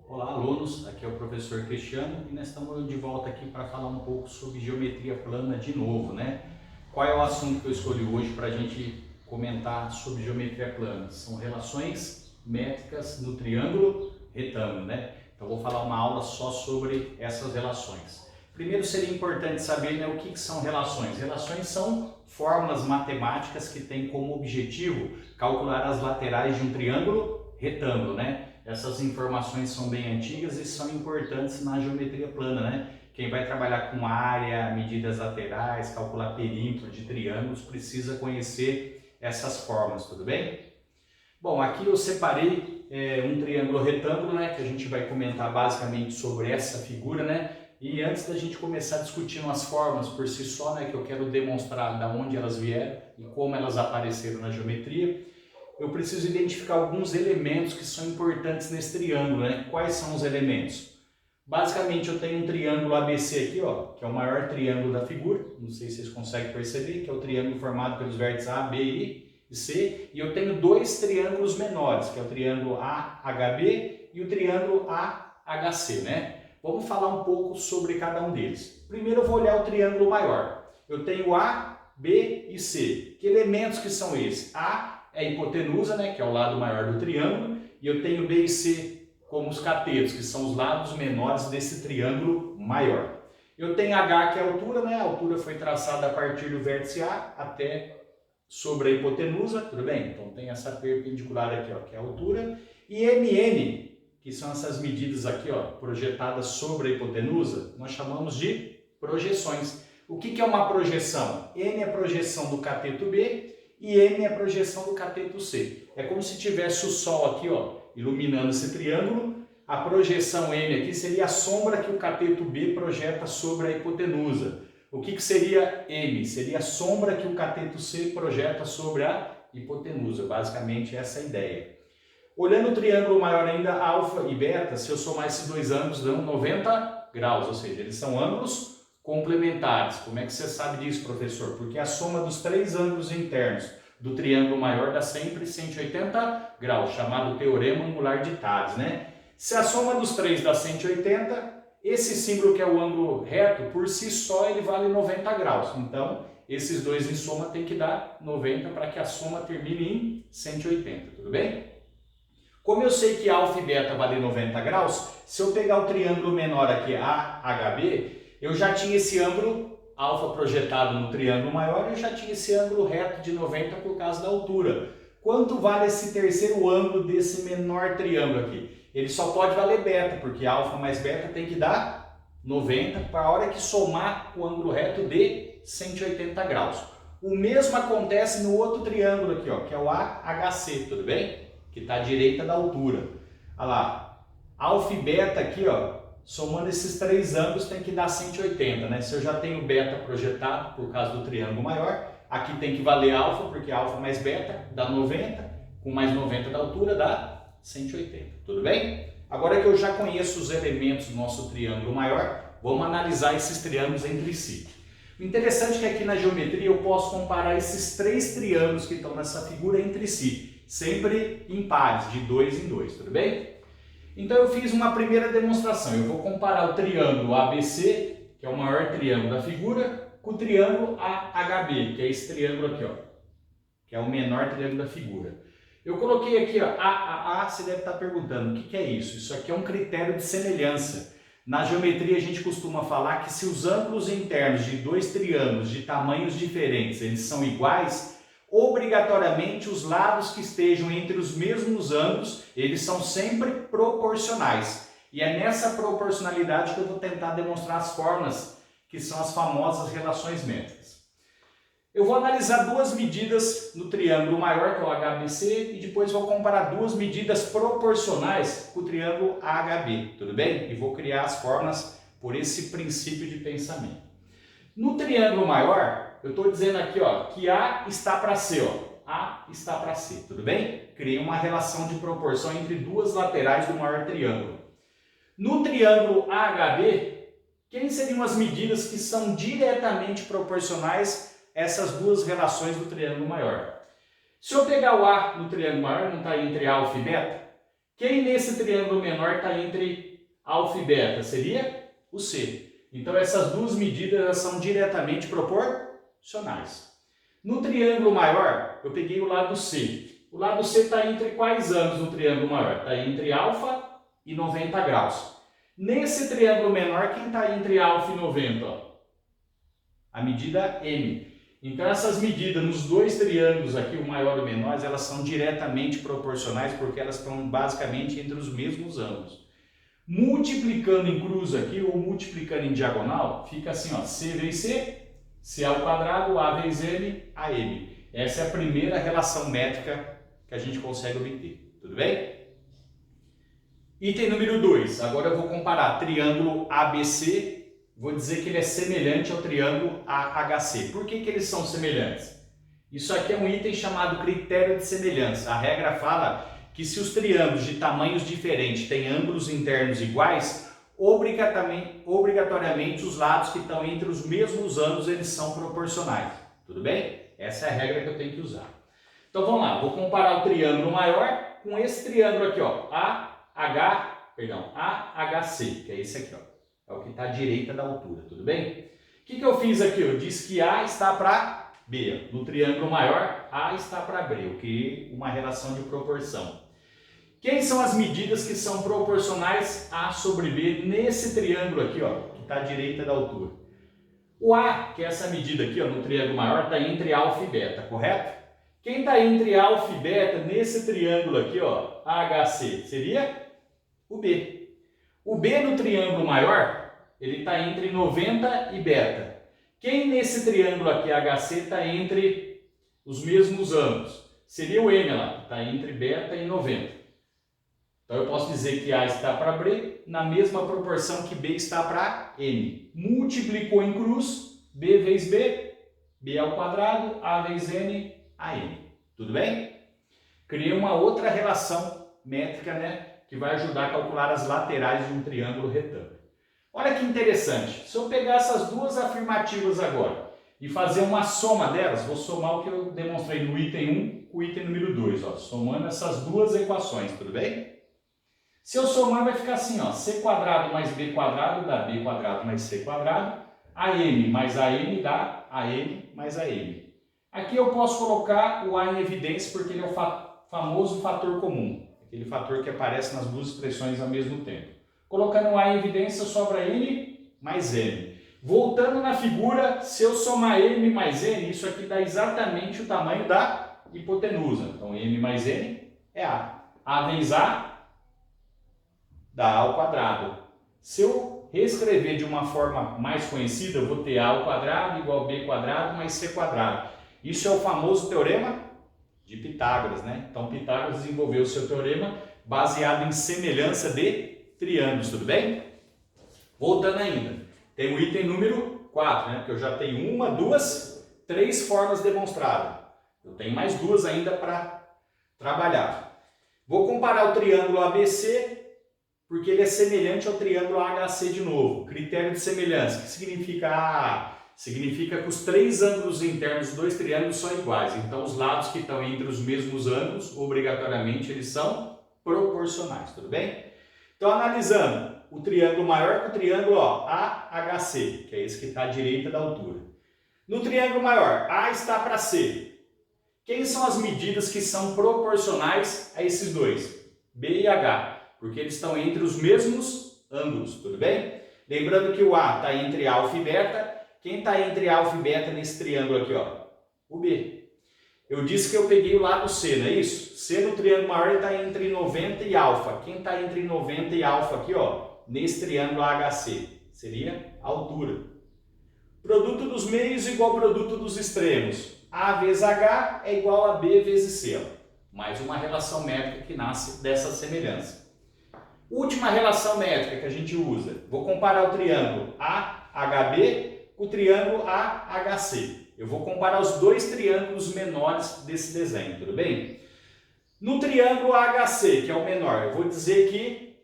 Olá, alunos, aqui é o professor Cristiano e nós estamos de volta aqui para falar um pouco sobre geometria plana de novo, né? Qual é o assunto que eu escolhi hoje para a gente comentar sobre geometria plana? São relações métricas no triângulo retângulo, né? Então vou falar uma aula só sobre essas relações. Primeiro seria importante saber, né, o que são relações. Relações são fórmulas matemáticas que têm como objetivo calcular as laterais de um triângulo retângulo, né? Essas informações são bem antigas e são importantes na geometria plana, né? Quem vai trabalhar com área, medidas laterais, calcular perímetro de triângulos, precisa conhecer essas fórmulas, tudo bem? Bom, aqui eu separei um triângulo retângulo, né? Que a gente vai comentar basicamente sobre essa figura, né? E antes da gente começar discutindo as fórmulas por si só, né? Que eu quero demonstrar de onde elas vieram e como elas apareceram na geometria, eu preciso identificar alguns elementos que são importantes nesse triângulo, né? Quais são os elementos? Basicamente eu tenho um triângulo ABC aqui, ó, que é o maior triângulo da figura, não sei se vocês conseguem perceber, que é o triângulo formado pelos vértices A, B, I e C, e eu tenho dois triângulos menores, que é o triângulo AHB e o triângulo AHC, né? Vamos falar um pouco sobre cada um deles. Primeiro eu vou olhar o triângulo maior. Eu tenho A, B e C. Que elementos que são esses? A é a hipotenusa, né, que é o lado maior do triângulo, e eu tenho B e C como os catetos, que são os lados menores desse triângulo maior. Eu tenho H, que é a altura, né? A altura foi traçada a partir do vértice A até sobre a hipotenusa, tudo bem? Então tem essa perpendicular aqui, ó, que é a altura, e MN, que são essas medidas aqui, ó, projetadas sobre a hipotenusa, nós chamamos de projeções. O que é uma projeção? N é a projeção do cateto B e M é a projeção do cateto C. É como se tivesse o Sol aqui, ó, iluminando esse triângulo. A projeção M aqui seria a sombra que o cateto B projeta sobre a hipotenusa. O que seria M? Seria a sombra que o cateto C projeta sobre a hipotenusa. Basicamente essa é a ideia. Olhando o triângulo maior ainda, alfa e beta, se eu somar esses dois ângulos, dão 90 graus, ou seja, eles são ângulos complementares. Como é que você sabe disso, professor? Porque a soma dos três ângulos internos do triângulo maior dá sempre 180 graus, chamado teorema angular de Thales, né? Se a soma dos três dá 180, esse símbolo que é o ângulo reto, por si só ele vale 90 graus. Então, esses dois em soma tem que dar 90 para que a soma termine em 180, tudo bem? Como eu sei que alfa e beta vale 90 graus, se eu pegar o triângulo menor aqui, AHB, eu já tinha esse ângulo alfa projetado no triângulo maior e eu já tinha esse ângulo reto de 90 por causa da altura. Quanto vale esse terceiro ângulo desse menor triângulo aqui? Ele só pode valer beta, porque alfa mais beta tem que dar 90 para a hora que somar o ângulo reto de 180 graus. O mesmo acontece no outro triângulo aqui, ó, que é o AHC, tudo bem? Que está à direita da altura. Olha lá, alfa e beta aqui, ó, somando esses três ângulos tem que dar 180, né? Se eu já tenho beta projetado por causa do triângulo maior, aqui tem que valer alfa, porque alfa mais beta dá 90, com mais 90 da altura dá 180, tudo bem? Agora que eu já conheço os elementos do nosso triângulo maior, vamos analisar esses triângulos entre si. O interessante é que aqui na geometria eu posso comparar esses três triângulos que estão nessa figura entre si, sempre em pares, de 2 em 2, tudo bem? Então eu fiz uma primeira demonstração. Eu vou comparar o triângulo ABC, que é o maior triângulo da figura, com o triângulo AHB, que é esse triângulo aqui, ó, que é o menor triângulo da figura. Eu coloquei aqui, ó, AAA, você deve estar perguntando, o que é isso? Isso aqui é um critério de semelhança. Na geometria a gente costuma falar que se os ângulos internos de dois triângulos de tamanhos diferentes, eles são iguais, obrigatoriamente os lados que estejam entre os mesmos ângulos, eles são sempre proporcionais. E é nessa proporcionalidade que eu vou tentar demonstrar as fórmulas, que são as famosas relações métricas. Eu vou analisar duas medidas no triângulo maior, que é o HBC, e depois vou comparar duas medidas proporcionais com o triângulo AHB, tudo bem? E vou criar as fórmulas por esse princípio de pensamento. No triângulo maior, eu estou dizendo aqui, ó, que A está para C, ó. A está para C, tudo bem? Criei uma relação de proporção entre duas laterais do maior triângulo. No triângulo AHB, quem seriam as medidas que são diretamente proporcionais a essas duas relações do triângulo maior? Se eu pegar o A no triângulo maior, não está entre alfa e beta, Quem nesse triângulo menor está entre alfa e beta? Seria o C. Então essas duas medidas elas são diretamente proporcionais. No triângulo maior, eu peguei o lado C. O lado C está entre quais ângulos no triângulo maior? Está entre alfa e 90 graus. Nesse triângulo menor, quem está entre alfa e 90? Ó? A medida M. Então essas medidas nos dois triângulos aqui, o maior e o menor, elas são diretamente proporcionais porque elas estão basicamente entre os mesmos ângulos. Multiplicando em cruz aqui ou multiplicando em diagonal, fica assim, ó, C vezes C, C ao quadrado, A vezes M, AM. Essa é a primeira relação métrica que a gente consegue obter. Tudo bem? Item número 2. Agora eu vou comparar triângulo ABC. Vou dizer que ele é semelhante ao triângulo AHC. Por que eles são semelhantes? Isso aqui é um item chamado critério de semelhança. A regra fala que se os triângulos de tamanhos diferentes têm ângulos internos iguais, obrigatoriamente os lados que estão entre os mesmos ângulos eles são proporcionais. Tudo bem? Essa é a regra que eu tenho que usar. Então vamos lá, vou comparar o triângulo maior com esse triângulo aqui, ó, AHC, que é esse aqui, ó. É o que está à direita da altura, tudo bem? O que eu fiz aqui? Eu disse que A está para B. No triângulo maior, A está para B, o que é uma relação de proporção. Quem são as medidas que são proporcionais A sobre B nesse triângulo aqui, ó, que está à direita da altura? O A, que é essa medida aqui, ó, no triângulo maior, está entre alfa e beta, correto? Quem está entre alfa e beta nesse triângulo aqui, ó, AHC, seria o B. O B no triângulo maior, ele está entre 90 e beta. Quem nesse triângulo aqui, HC, está entre os mesmos ângulos? Seria o M lá, que está entre beta e 90. Então eu posso dizer que A está para B na mesma proporção que B está para M. Multiplicou em cruz, B vezes B, B ao quadrado, A vezes M, AM. Tudo bem? Criei uma outra relação métrica, né, que vai ajudar a calcular as laterais de um triângulo retângulo. Olha que interessante. Se eu pegar essas duas afirmativas agora e fazer uma soma delas, vou somar o que eu demonstrei no item 1 com o item número 2, ó, somando essas duas equações, tudo bem? Se eu somar, vai ficar assim, ó, C quadrado mais B quadrado dá B quadrado mais C quadrado, AM mais AM dá AM mais AM. Aqui eu posso colocar o A em evidência porque ele é o famoso fator comum, aquele fator que aparece nas duas expressões ao mesmo tempo. Colocando o A em evidência, sobra N mais M. Voltando na figura, se eu somar M mais N, isso aqui dá exatamente o tamanho da hipotenusa. Então, M mais N é A. A vezes A dá A ao quadrado. Se eu reescrever de uma forma mais conhecida, eu vou ter A ao quadrado igual a B quadrado mais C quadrado. Isso é o famoso teorema de Pitágoras, né? Então, Pitágoras desenvolveu o seu teorema baseado em semelhança de triângulos, tudo bem? Voltando ainda, tem o item número 4, né? Porque eu já tenho uma, duas, três formas demonstradas. Eu tenho mais duas ainda para trabalhar. Vou comparar o triângulo ABC, porque ele é semelhante ao triângulo AHC de novo. Critério de semelhança, que significa? Significa que os três ângulos internos dos dois triângulos são iguais. Então, os lados que estão entre os mesmos ângulos, obrigatoriamente, eles são proporcionais, tudo bem? Então, analisando o triângulo maior com o triângulo AHC, que é esse que está à direita da altura. No triângulo maior, A está para C. Quem são as medidas que são proporcionais a esses dois? B e H, porque eles estão entre os mesmos ângulos, tudo bem? Lembrando que o A está entre alfa e beta. Quem está entre alfa e beta nesse triângulo aqui, ó? O B. Eu disse que eu peguei o lado C, não é isso? C no triângulo maior está entre 90 e alfa. Quem está entre 90 e alfa aqui, ó? Nesse triângulo AHC? Seria a altura. Produto dos meios igual ao produto dos extremos. A vezes H é igual a B vezes C. Ó. Mais uma relação métrica que nasce dessa semelhança. Última relação métrica que a gente usa. Vou comparar o triângulo AHB com o triângulo AHC. Eu vou comparar os dois triângulos menores desse desenho, tudo bem? No triângulo AHC, que é o menor, eu vou dizer que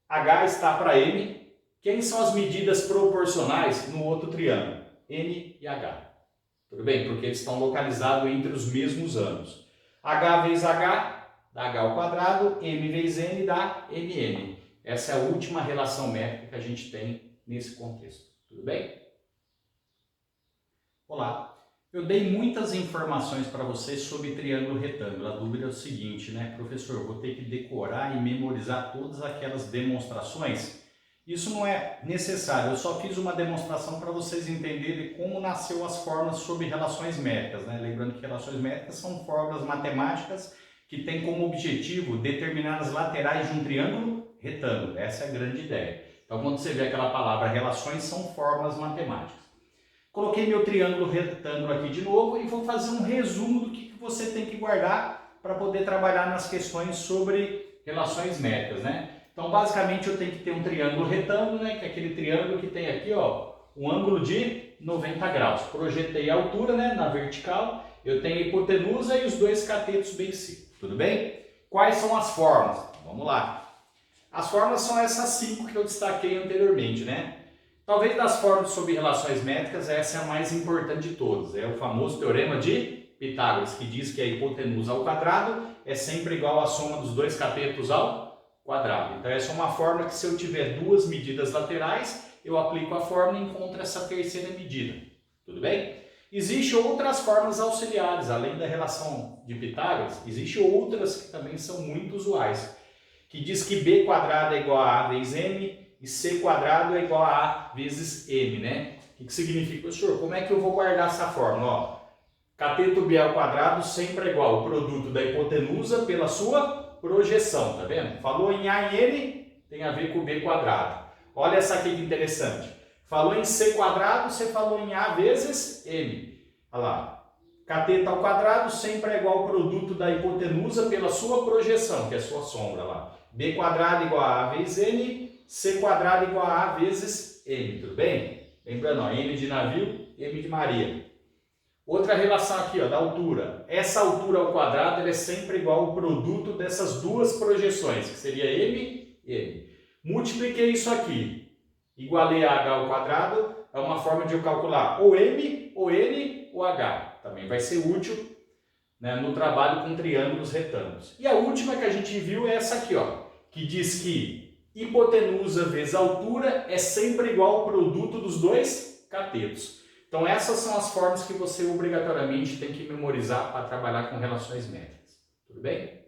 H está para M. Quem são as medidas proporcionais no outro triângulo? N e H. Tudo bem? Porque eles estão localizados entre os mesmos ângulos. H vezes H dá H ao quadrado, M vezes N dá MM. Essa é a última relação métrica que a gente tem nesse contexto. Tudo bem? Olá! Eu dei muitas informações para vocês sobre triângulo retângulo. A dúvida é o seguinte, né? Professor, eu vou ter que decorar e memorizar todas aquelas demonstrações? Isso não é necessário, eu só fiz uma demonstração para vocês entenderem como nasceu as fórmulas sobre relações métricas, né? Lembrando que relações métricas são fórmulas matemáticas que têm como objetivo determinar as laterais de um triângulo retângulo. Essa é a grande ideia. Então, quando você vê aquela palavra relações, são fórmulas matemáticas. Coloquei meu triângulo retângulo aqui de novo e vou fazer um resumo do que você tem que guardar para poder trabalhar nas questões sobre relações métricas, né? Então, basicamente, eu tenho que ter um triângulo retângulo, né? Que é aquele triângulo que tem aqui, ó, um ângulo de 90 graus. Projetei a altura, né, na vertical, eu tenho a hipotenusa e os dois catetos BC. Tudo bem? Quais são as formas? Vamos lá. As formas são essas 5 que eu destaquei anteriormente, né? Talvez das formas sobre relações métricas, essa é a mais importante de todas. É o famoso teorema de Pitágoras, que diz que a hipotenusa ao quadrado é sempre igual à soma dos dois catetos ao quadrado. Então essa é uma fórmula que, se eu tiver duas medidas laterais, eu aplico a fórmula e encontro essa terceira medida. Tudo bem? Existem outras formas auxiliares, além da relação de Pitágoras, existem outras que também são muito usuais, que diz que b quadrado é igual a vezes m e c quadrado é igual a a vezes m, né? O que significa, professor? Como é que eu vou guardar essa fórmula? Ó, cateto b ao quadrado sempre é igual ao produto da hipotenusa pela sua projeção, tá vendo? Falou em a e n, tem a ver com b quadrado. Olha essa aqui que interessante. Falou em c quadrado, você falou em a vezes m. Olha lá. Cateto ao quadrado sempre é igual ao produto da hipotenusa pela sua projeção, que é a sua sombra lá. b quadrado igual a vezes n, c quadrado igual a vezes m, tudo bem? Lembrando, ó, m de navio, m de Maria. Outra relação aqui, ó, da altura. Essa altura ao quadrado ela é sempre igual ao produto dessas duas projeções, que seria m e m. Multipliquei isso aqui, igualei a h ao quadrado, é uma forma de eu calcular ou m, ou n, ou h. Também vai ser útil, né, no trabalho com triângulos retângulos. E a última que a gente viu é essa aqui, ó, que diz que hipotenusa vezes altura é sempre igual ao produto dos dois catetos. Então essas são as formas que você obrigatoriamente tem que memorizar para trabalhar com relações métricas. Tudo bem?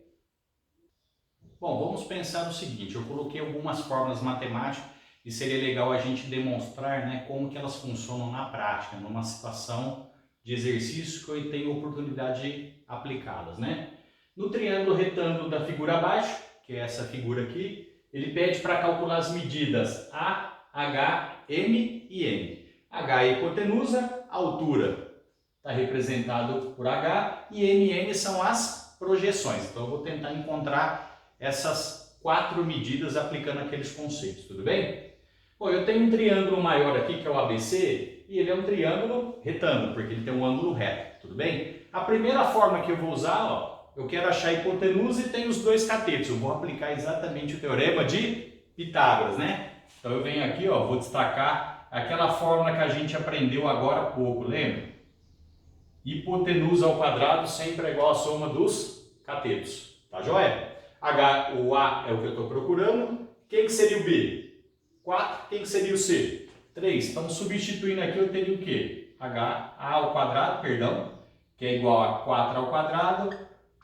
Bom, vamos pensar no seguinte, eu coloquei algumas fórmulas matemáticas e seria legal a gente demonstrar, né, como que elas funcionam na prática, numa situação de exercício que eu tenho oportunidade de aplicá-las, né? No triângulo retângulo da figura abaixo, que é essa figura aqui, ele pede para calcular as medidas A, H, M e N. H é a hipotenusa, a altura está representado por H e M e N são as projeções. Então eu vou tentar encontrar essas 4 medidas aplicando aqueles conceitos, tudo bem? Bom, eu tenho um triângulo maior aqui que é o ABC e ele é um triângulo retângulo, porque ele tem um ângulo reto, tudo bem? A primeira forma que eu vou usar, ó, eu quero achar a hipotenusa e tem os dois catetos. Eu vou aplicar exatamente o teorema de Pitágoras, né? Então eu venho aqui, ó, vou destacar aquela fórmula que a gente aprendeu agora há pouco, lembra? Hipotenusa ao quadrado sempre é igual à soma dos catetos, tá joia? O A é o que eu estou procurando. Quem que seria o B? 4. Quem que seria o C? 3. Então, substituindo aqui, eu teria o quê? A ao quadrado, perdão, que é igual a 4 ao quadrado,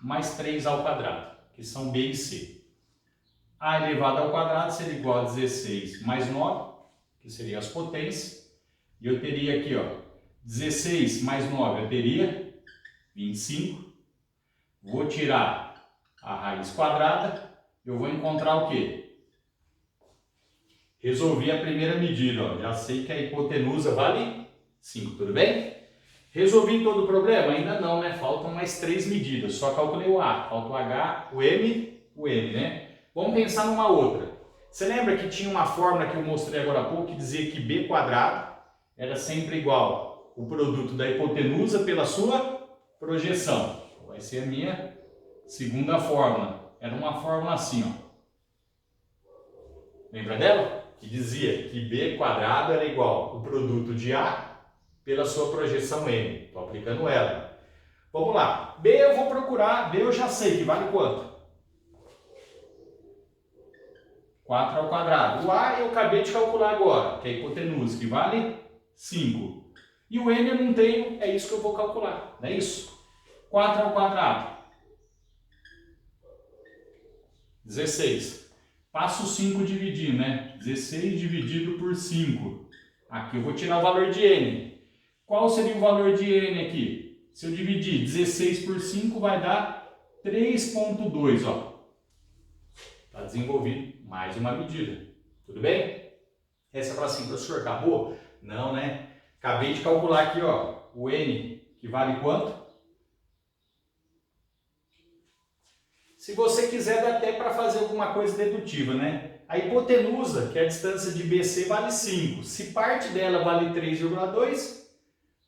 mais 3 ao quadrado, que são B e C. A elevado ao quadrado seria igual a 16 mais 9, que seriam as potências. E eu teria aqui, ó, 16 mais 9, eu teria 25. Vou tirar a raiz quadrada, eu vou encontrar o quê? Resolvi a primeira medida, ó. Já sei que a hipotenusa vale 5, tudo bem? Resolvi todo o problema? Ainda não, né? Faltam mais 3 medidas, só calculei o A, falta o H, o M, né? Vamos pensar numa outra. Você lembra que tinha uma fórmula que eu mostrei agora há pouco que dizia que B quadrado era sempre igual ao produto da hipotenusa pela sua projeção? Vai ser a minha segunda fórmula. Era uma fórmula assim, ó. Lembra dela? Que dizia que B quadrado era igual ao produto de A pela sua projeção M. Estou aplicando ela. Vamos lá. B eu vou procurar, B eu já sei que vale quanto? 4 ao quadrado. O A eu acabei de calcular agora, que é a hipotenusa, que vale 5. E o N eu não tenho, é isso que eu vou calcular, não é isso? 4 ao quadrado. 16. Passo 5 dividir, né? 16 dividido por 5. Aqui eu vou tirar o valor de N. Qual seria o valor de N aqui? Se eu dividir 16 por 5 vai dar 3,2, ó. Está desenvolvido mais uma medida. Tudo bem? Essa fala assim, professor, acabou? Não, né? Acabei de calcular aqui, ó, o N, que vale quanto? Se você quiser, dá até para fazer alguma coisa dedutiva, né? A hipotenusa, que é a distância de BC, vale 5. Se parte dela vale 3,2,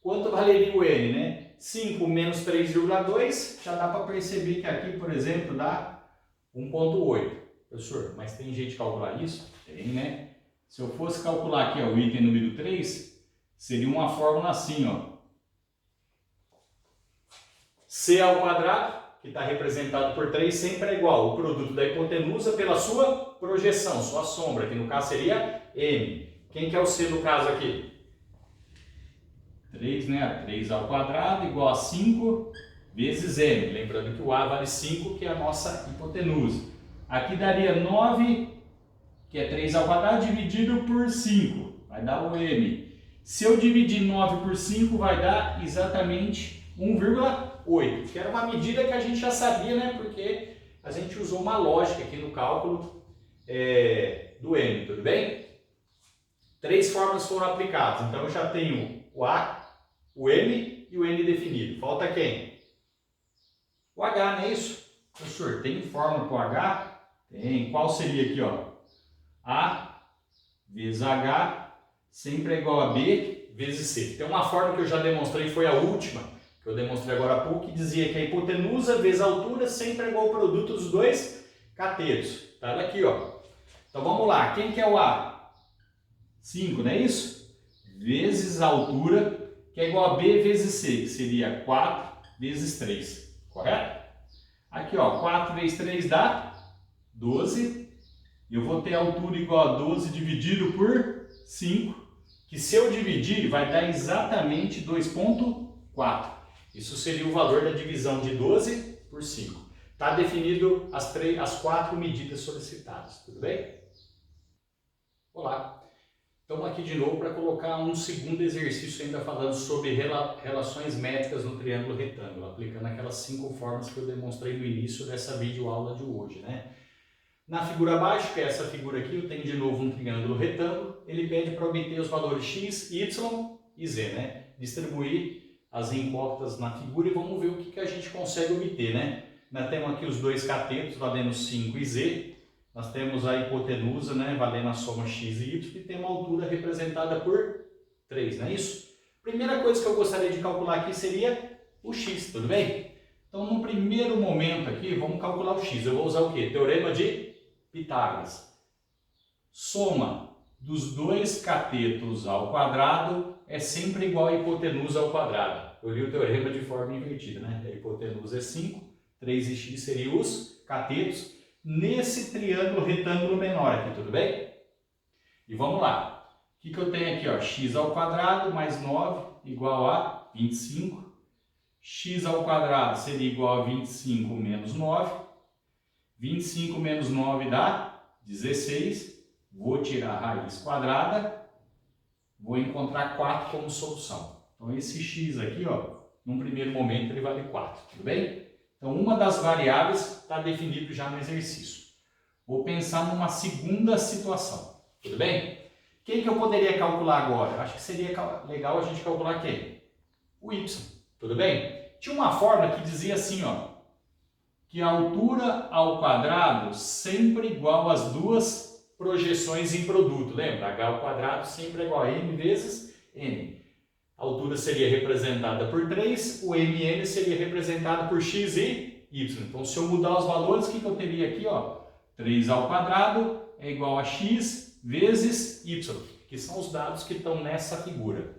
quanto valeria o N, né? 5 menos 3,2, já dá para perceber que aqui, por exemplo, dá 1,8. Professor, mas tem jeito de calcular isso? Tem, né? Se eu fosse calcular aqui, ó, o item número 3, seria uma fórmula assim, ó. C ao quadrado, que está representado por 3, sempre é igual o produto da hipotenusa pela sua projeção, sua sombra, que no caso seria M. Quem que é o C no caso aqui? 3, né? 3 ao quadrado igual a 5 vezes M. Lembrando que o A vale 5, que é a nossa hipotenusa. Aqui daria 9, que é 3 ao quadrado, dividido por 5. Vai dar o M. Se eu dividir 9 por 5, vai dar exatamente 1,8, que era uma medida que a gente já sabia, né? Porque a gente usou uma lógica aqui no cálculo do M, tudo bem? 3 fórmulas foram aplicadas, então eu já tenho o A, o M e o N definido. Falta quem? O H, não é isso? Professor, tem fórmula para o H? Tem. Qual seria aqui, ó? A vezes H sempre é igual a B vezes C. Tem uma fórmula que eu já demonstrei, foi a última, que eu demonstrei agora há pouco, que dizia que a hipotenusa vezes a altura sempre é igual ao produto dos dois catetos. Tá aqui, ó. Então vamos lá. Quem que é o A? 5, não é isso? Vezes a altura, que é igual a B vezes C, que seria 4 vezes 3. Correto? Aqui, ó. 4 vezes 3 dá 12. Eu vou ter a altura igual a 12 dividido por 5, que se eu dividir vai dar exatamente 2,4. Isso seria o valor da divisão de 12 por 5. Está definido as 4 medidas solicitadas, tudo bem? Olá! Estamos aqui de novo para colocar um segundo exercício ainda falando sobre relações métricas no triângulo retângulo, aplicando aquelas 5 formas que eu demonstrei no início dessa videoaula de hoje, né? Na figura abaixo, que é essa figura aqui, eu tenho de novo um triângulo retângulo, ele pede para obter os valores x, y e z, né? Distribuir as incógnitas na figura e vamos ver o que a gente consegue obter, né? Nós temos aqui os dois catetos valendo 5 e z, nós temos a hipotenusa, né, valendo a soma x e y, e tem uma altura representada por 3, não é isso? Primeira coisa que eu gostaria de calcular aqui seria o x, tudo bem? Então, no primeiro momento aqui, vamos calcular o x. Eu vou usar o quê? Teorema de Pitágoras. Soma dos dois catetos ao quadrado é sempre igual a hipotenusa ao quadrado. Eu li o teorema de forma invertida, né? A hipotenusa é 5, 3 e x seriam os catetos nesse triângulo retângulo menor aqui, tudo bem? E vamos lá. O que eu tenho aqui? Ó? X ao quadrado mais 9 igual a 25. X ao quadrado seria igual a 25 menos 9. 25 menos 9 dá 16. Vou tirar a raiz quadrada. Vou encontrar 4 como solução. Então esse x aqui, ó, num primeiro momento ele vale 4, tudo bem? Então uma das variáveis está definido já no exercício. Vou pensar numa segunda situação, tudo bem? Quem que eu poderia calcular agora? Acho que seria legal a gente calcular quem? O y, tudo bem? Tinha uma fórmula que dizia assim, ó, que a altura ao quadrado sempre igual às duas projeções em produto. Lembra? H ao quadrado sempre é igual a m vezes n. A altura seria representada por 3, o mn seria representado por x e y. Então, se eu mudar os valores, o que eu teria aqui? Ó? 3 ao quadrado é igual a x vezes y, que são os dados que estão nessa figura.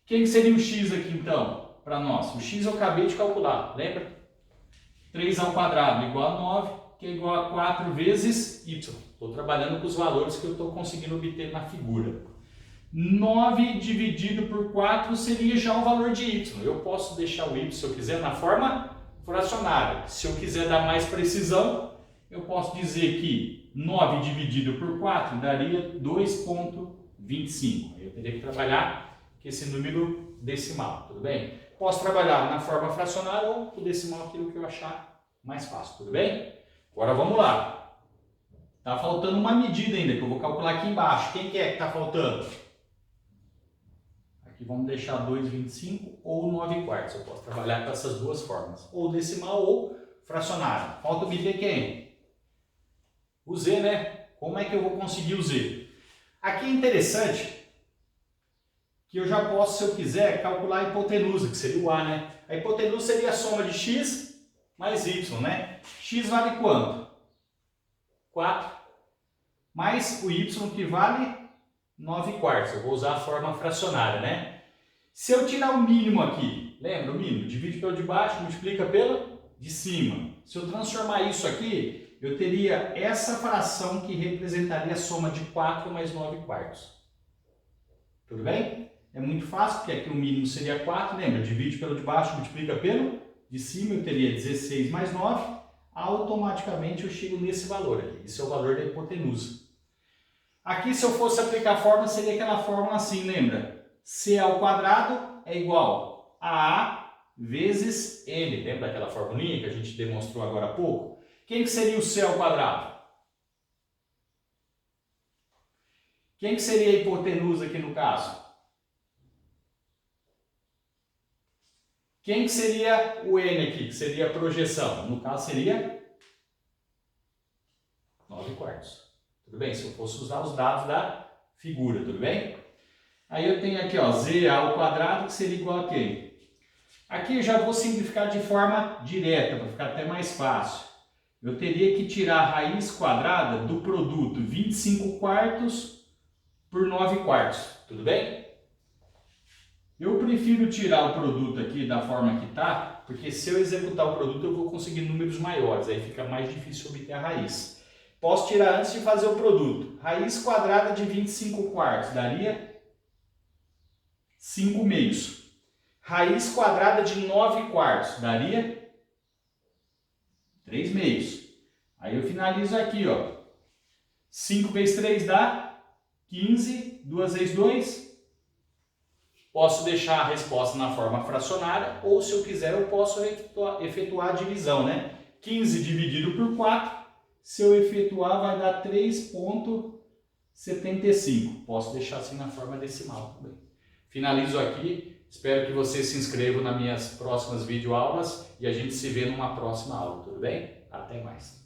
Quem seria o x aqui, então, para nós? O x eu acabei de calcular, lembra? 3 ao quadrado igual a 9, que é igual a 4 vezes y. Estou trabalhando com os valores que eu estou conseguindo obter na figura. 9 dividido por 4 seria já o valor de y. Eu posso deixar o y, se eu quiser, na forma fracionária. Se eu quiser dar mais precisão, eu posso dizer que 9 dividido por 4 daria 2,25. Eu teria que trabalhar com esse número decimal, tudo bem? Posso trabalhar na forma fracionária ou o decimal, aquilo que eu achar mais fácil, tudo bem? Agora vamos lá. Está faltando uma medida ainda, que eu vou calcular aqui embaixo. Quem que é que está faltando? Aqui vamos deixar 2,25 ou 9 quartos. Eu posso trabalhar com essas duas formas, ou decimal ou fracionário. Falta medir quem? O z, né? Como é que eu vou conseguir o z? Aqui é interessante que eu já posso, se eu quiser, calcular a hipotenusa, que seria o a, né? A hipotenusa seria a soma de x mais y, né? X vale quanto? 4. Mais o y, que vale 9 quartos. Eu vou usar a forma fracionária, né? Se eu tirar o mínimo aqui, lembra o mínimo? Divide pelo de baixo, multiplica pelo de cima. Se eu transformar isso aqui, eu teria essa fração que representaria a soma de 4 mais 9 quartos. Tudo bem? É muito fácil, porque aqui o mínimo seria 4, lembra? Divide pelo de baixo, multiplica pelo de cima, eu teria 16 mais 9. Automaticamente eu chego nesse valor aqui. Esse é o valor da hipotenusa. Aqui, se eu fosse aplicar a fórmula, seria aquela fórmula assim, lembra? C ao quadrado é igual a A vezes N. Lembra daquela formulinha que a gente demonstrou agora há pouco? Quem que seria o C ao quadrado? Quem que seria a hipotenusa aqui no caso? Quem que seria o N aqui, que seria a projeção? No caso seria 9 quartos. Tudo bem? Se eu fosse usar os dados da figura, tudo bem? Aí eu tenho aqui, ó, z ao quadrado, que seria igual a quem? Aqui eu já vou simplificar de forma direta, para ficar até mais fácil. Eu teria que tirar a raiz quadrada do produto 25 quartos por 9 quartos, tudo bem? Eu prefiro tirar o produto aqui da forma que está, porque se eu executar o produto eu vou conseguir números maiores, aí fica mais difícil obter a raiz. Posso tirar antes de fazer o produto. Raiz quadrada de 25 quartos daria 5 meios. Raiz quadrada de 9 quartos daria 3 meios. Aí eu finalizo aqui, ó. 5 vezes 3 dá 15, 2 vezes 2. Posso deixar a resposta na forma fracionária, ou se eu quiser eu posso efetuar a divisão, né? 15 dividido por 4, se eu efetuar vai dar 3,75. Posso deixar assim na forma decimal também. Finalizo aqui, espero que você se inscreva nas minhas próximas videoaulas e a gente se vê numa próxima aula, tudo bem? Até mais!